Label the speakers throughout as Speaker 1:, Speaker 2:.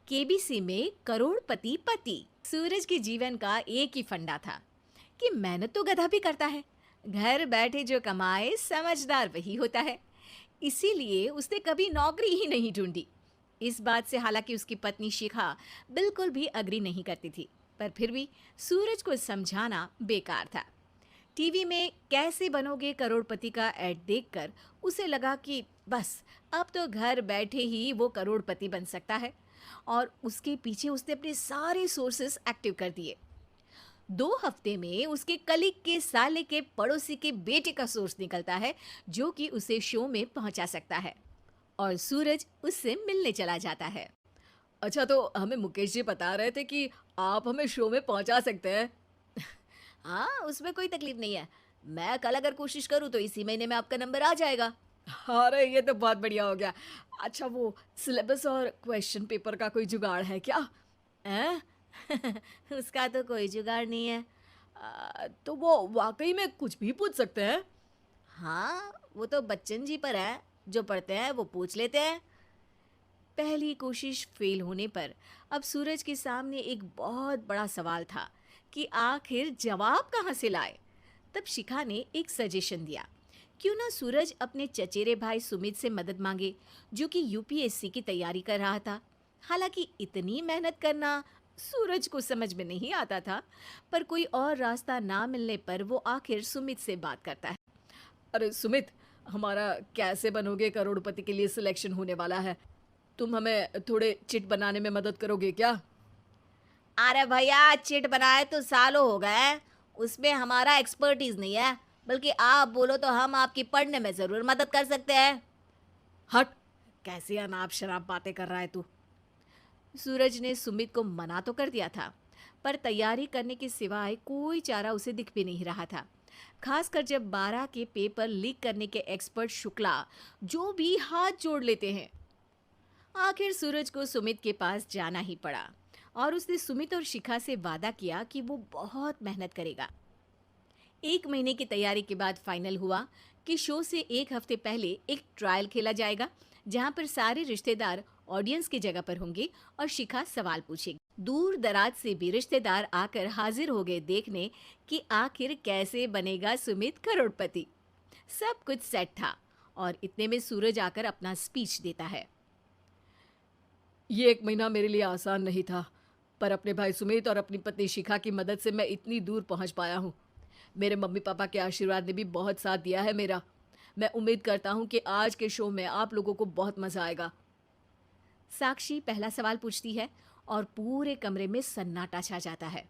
Speaker 1: KBC में करोड़पति पति। सूरज के जीवन का एक ही फंडा था कि मेहनत तो गधा भी करता है, घर बैठे जो कमाए समझदार वही होता है। इसीलिए उसने कभी नौकरी ही नहीं ढूंढी। इस बात से हालांकि उसकी पत्नी शिखा बिल्कुल भी अग्री नहीं करती थी, पर फिर भी सूरज को समझाना बेकार था। टीवी में कैसे बनोगे करोड़पति का ऐड देखकर उसे लगा कि बस अब तो घर बैठे ही वो करोड़पति बन सकता है, और उसके पीछे उसने अपने सारे सोर्सेस एक्टिव कर दिए। 2 हफ्ते में उसके कलीग के साले के पड़ोसी के बेटे का सोर्स निकलता है जो कि उसे शो में पहुंचा सकता है, और सूरज उससे मिलने चला जाता है। अच्छा, तो हमें मुकेश जी बता रहे थे कि आप हमें शो में पहुंचा सकते हैं। हाँ, उसमें कोई तकलीफ नहीं है। मैं कल अगर कोशिश करूँ तो इसी महीने में आपका नंबर आ जाएगा। अरे ये तो बहुत बढ़िया हो गया। अच्छा, वो सिलेबस और क्वेश्चन पेपर का कोई जुगाड़ है क्या? हैं? उसका तो कोई जुगाड़ नहीं है। तो वो वाकई में कुछ भी पूछ सकते हैं? हाँ, वो तो बच्चन जी पर है। जो पढ़ते हैं वो पूछ लेते हैं। पहली कोशिश फेल होने पर अब सूरज के सामने एक बहुत बड़ा सवाल था कि आखिर जवाब कहाँ से लाए। तब शिखा ने एक सजेशन दिया, क्यों ना सूरज अपने चचेरे भाई सुमित से मदद मांगे, जो कि यूपीएससी की तैयारी कर रहा था। हालांकि इतनी मेहनत करना सूरज को समझ में नहीं आता था, पर कोई और रास्ता ना मिलने पर वो आखिर सुमित से बात करता है। अरे सुमित, हमारा कैसे बनोगे करोड़पति के लिए सिलेक्शन होने वाला है। तुम हमें थोड़े चिट बनाने में मदद करोगे क्या? अरे भैया, चिट बनाए तो सालों हो गए, उसमें हमारा एक्सपर्टीज नहीं है। बल्कि आप बोलो तो हम आपकी पढ़ने में जरूर मदद कर सकते हैं। हट, कैसी अनाप शराब बातें कर रहा है तू। सूरज ने सुमित को मना तो कर दिया था, पर तैयारी करने के सिवाय कोई चारा उसे दिख भी नहीं रहा था। खासकर जब 12 के पेपर लीक करने के एक्सपर्ट शुक्ला जो भी हाथ जोड़ लेते हैं। आखिर सूरज को सुमित के पास जाना ही पड़ा, और उसने सुमित और शिखा से वादा किया कि वो बहुत मेहनत करेगा। 1 महीने की तैयारी के बाद फाइनल हुआ कि शो से 1 हफ्ते पहले एक ट्रायल खेला जाएगा, जहां पर सारे रिश्तेदार ऑडियंस की जगह पर होंगे और शिखा सवाल पूछेगी। दूर दराज से भी रिश्तेदार आकर हाजिर हो गए देखने कि आखिर कैसे बनेगा सुमित करोड़पति। सब कुछ सेट था, और इतने में सूरज आकर अपना स्पीच देता है। ये 1 महीना मेरे लिए आसान नहीं था, पर अपने भाई सुमित और अपनी पत्नी शिखा की मदद से मैं इतनी दूर पहुंच पाया हूँ। मेरे मम्मी पापा के आशीर्वाद ने भी बहुत साथ दिया है मेरा। मैं उम्मीद करता हूँ कि आज के शो में आप लोगों को बहुत मजा आएगा। साक्षी पहला सवाल पूछती है, और पूरे कमरे में सन्नाटा छा जाता है।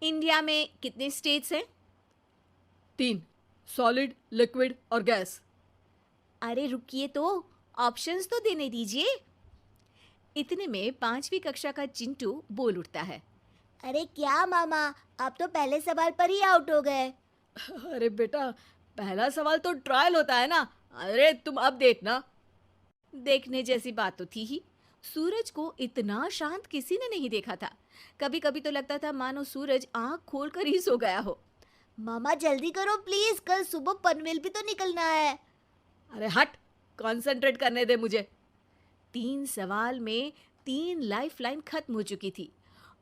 Speaker 1: इंडिया में कितने स्टेट्स हैं? 3, सॉलिड, लिक्विड और गैस। अरे रुकिए, तो ऑप्शंस तो देने दीजिए। इतने में 5वीं कक्षा का चिंटू बोल उठता है।
Speaker 2: अरे क्या मामा, आप तो पहले सवाल पर ही आउट हो गए।
Speaker 1: अरे बेटा, पहला सवाल तो ट्रायल होता है ना। अरे तुम अब देखना। देखने जैसी बात तो थी ही। सूरज को इतना शांत किसी ने नहीं देखा था। कभी कभी तो लगता था मानो सूरज आंख खोलकर ही सो गया हो।
Speaker 2: मामा जल्दी करो प्लीज, कल सुबह पनवेल भी तो निकलना है।
Speaker 1: अरे हट, कंसंट्रेट करने दे मुझे। 3 सवाल में 3 लाइफलाइन खत्म हो चुकी थी,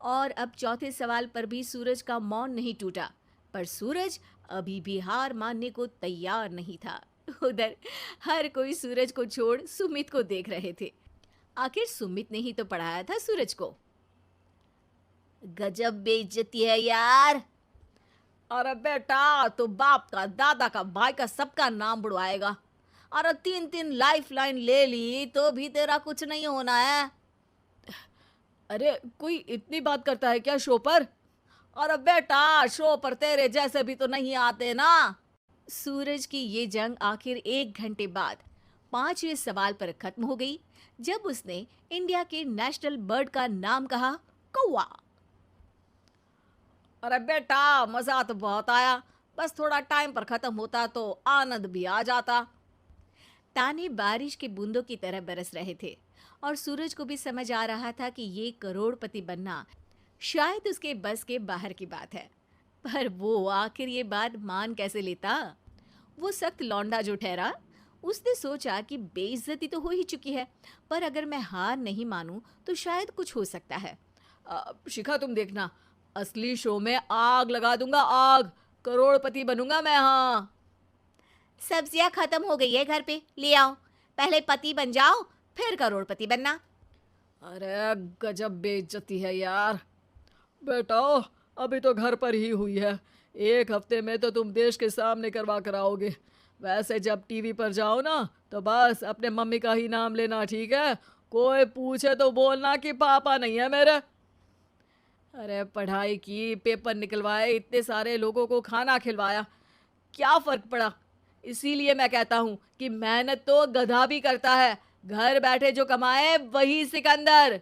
Speaker 1: और अब चौथे सवाल पर भी सूरज का मौन नहीं टूटा। पर सूरज अभी भी हार मानने को तैयार नहीं था। उधर हर कोई सूरज को छोड़ सुमित को देख रहे थे। आखिर सुमित ने ही तो पढ़ाया था सूरज को। गजब बेइज्जती है यार। अरे बेटा, तो बाप का, दादा का, भाई का, सबका नाम बुड़वाएगा। अरे 3 लाइफलाइन ले ली तो भी तेरा कुछ नहीं होना है। अरे कोई इतनी बात करता है क्या शो पर? अरे बेटा, शो पर तेरे जैसे भी तो नहीं आते ना। सूरज की ये जंग आखिर 1 घंटे बाद 5वें सवाल पर खत्म हो गई, जब उसने इंडिया के नेशनल बर्ड का नाम कहा, कौवा। अरे बेटा, मजा तो बहुत आया, बस थोड़ा टाइम पर खत्म होता तो आनंद भी आ जाता। ताने बारिश के बूंदों की तरह बरस रहे थे, और सूरज को भी समझ आ रहा था कि ये करोड़पति बनना शायद उसके बस के बाहर की बात है। पर वो आखिर ये बात मान कैसे लेता? वो सख्त लौंडा जो ठहरा, उसने सोचा कि बेइज्जती तो हो ही चुकी है, पर अगर मैं हार नहीं मानूं तो शायद कुछ हो सकता है। शिखा, तुम देखना, असली शो में आग लगा दूंगा, आग, करोड़पति बनूंगा मैं। हाँ।
Speaker 2: सब्जियां खत्म हो गई है घर पे, ले आओ। पहले पति बन जाओ, फिर करोड़पति बनना।
Speaker 1: अरे गजब बेइज्जती है यार। बेटा, अभी तो घर पर ही हुई है, एक हफ्ते में तो तुम देश के सामने करवा कर आओगे। वैसे जब टीवी पर जाओ ना, तो बस अपने मम्मी का ही नाम लेना, ठीक है? कोई पूछे तो बोलना कि पापा नहीं है मेरे। अरे पढ़ाई की, पेपर निकलवाए, इतने सारे लोगों को खाना खिलवाया, क्या फर्क पड़ा? इसीलिए मैं कहता हूँ कि मेहनत तो गधा भी करता है, घर बैठे जो कमाए वही सिकंदर।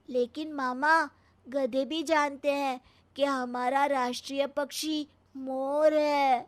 Speaker 2: लेकिन मामा, गधे भी जानते हैं कि हमारा राष्ट्रीय पक्षी मोर है।